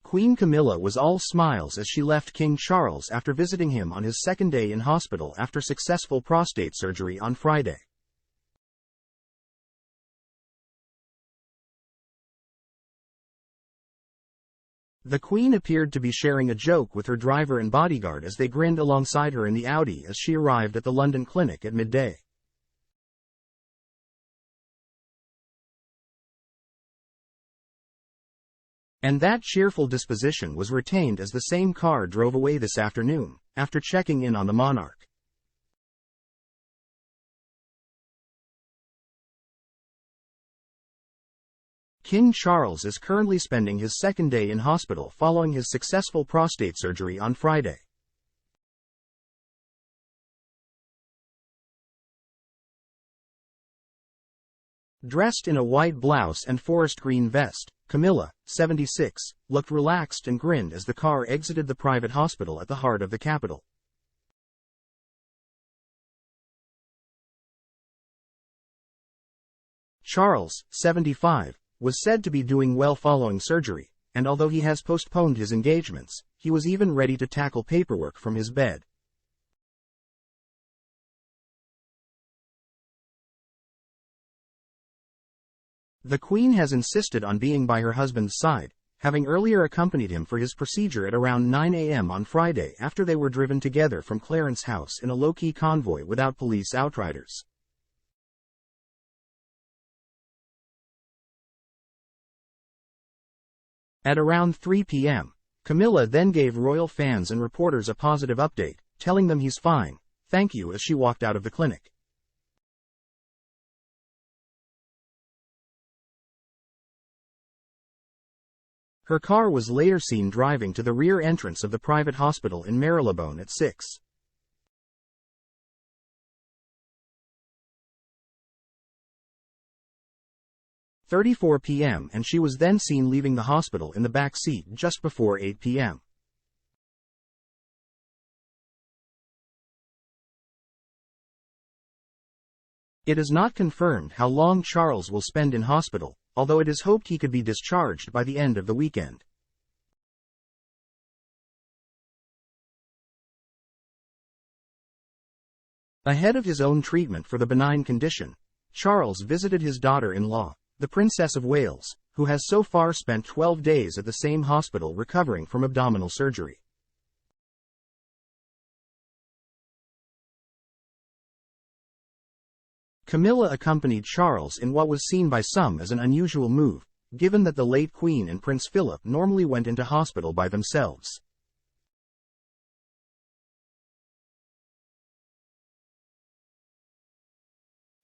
Queen Camilla was all smiles as she left King Charles after visiting him on his second day in hospital after successful prostate surgery on Friday. The Queen appeared to be sharing a joke with her driver and bodyguard as they grinned alongside her in the Audi as she arrived at the London clinic at midday. And that cheerful disposition was retained as the same car drove away this afternoon, after checking in on the monarch. King Charles is currently spending his second day in hospital following his successful prostate surgery on Friday. Dressed in a white blouse and forest green vest, Camilla, 76, looked relaxed and grinned as the car exited the private hospital at the heart of the capital. Charles, 75, was said to be doing well following surgery, and although he has postponed his engagements, he was even ready to tackle paperwork from his bed. The Queen has insisted on being by her husband's side, having earlier accompanied him for his procedure at around 9 a.m. on Friday after they were driven together from Clarence House in a low-key convoy without police outriders. At around 3 p.m., Camilla then gave royal fans and reporters a positive update, telling them he's fine, thank you, as she walked out of the clinic. Her car was later seen driving to the rear entrance of the private hospital in Marylebone at 6:34 p.m. and she was then seen leaving the hospital in the back seat just before 8 p.m. It is not confirmed how long Charles will spend in hospital, although it is hoped he could be discharged by the end of the weekend. Ahead of his own treatment for the benign condition, Charles visited his daughter-in-law, the Princess of Wales, who has so far spent 12 days at the same hospital recovering from abdominal surgery. Camilla accompanied Charles in what was seen by some as an unusual move, given that the late Queen and Prince Philip normally went into hospital by themselves.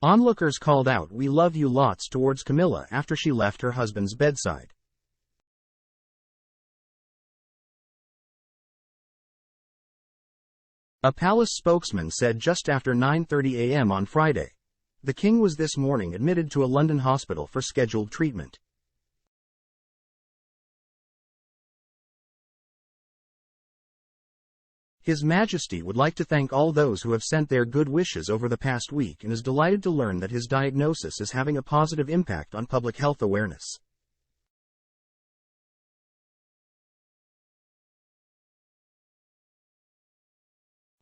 Onlookers called out "We love you" lots towards Camilla after she left her husband's bedside. A palace spokesman said just after 9:30 a.m. on Friday, the king was this morning admitted to a London hospital for scheduled treatment. His Majesty would like to thank all those who have sent their good wishes over the past week and is delighted to learn that his diagnosis is having a positive impact on public health awareness.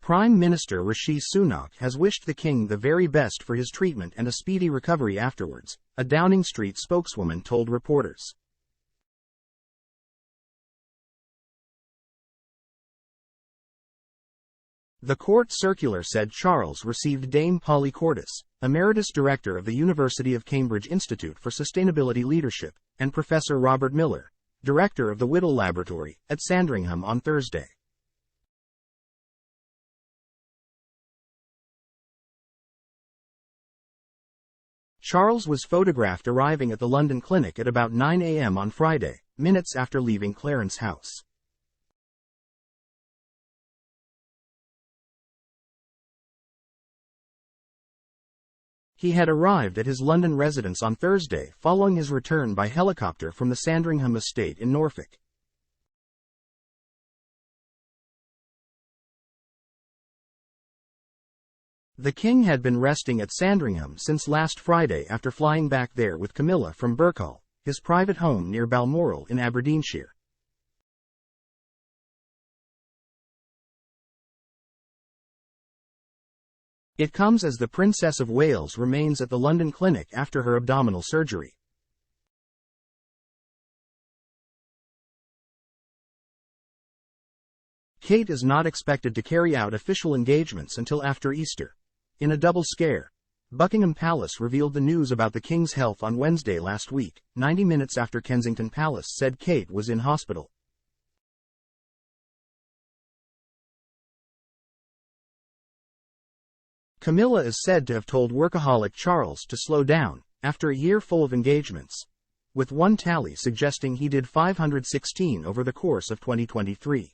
Prime Minister Rishi Sunak has wished the king the very best for his treatment and a speedy recovery afterwards, a Downing Street spokeswoman told reporters. The court circular said Charles received Dame Polly Cordis, Emeritus Director of the University of Cambridge Institute for Sustainability Leadership, and Professor Robert Miller, Director of the Whittle Laboratory, at Sandringham on Thursday. Charles was photographed arriving at the London clinic at about 9 a.m. on Friday, minutes after leaving Clarence House. He had arrived at his London residence on Thursday following his return by helicopter from the Sandringham estate in Norfolk. The king had been resting at Sandringham since last Friday after flying back there with Camilla from Birkhall, his private home near Balmoral in Aberdeenshire. It comes as the Princess of Wales remains at the London clinic after her abdominal surgery. Kate is not expected to carry out official engagements until after Easter. In a double scare, Buckingham Palace revealed the news about the King's health on Wednesday last week, 90 minutes after Kensington Palace said Kate was in hospital. Camilla is said to have told workaholic Charles to slow down, after a year full of engagements, with one tally suggesting he did 516 over the course of 2023.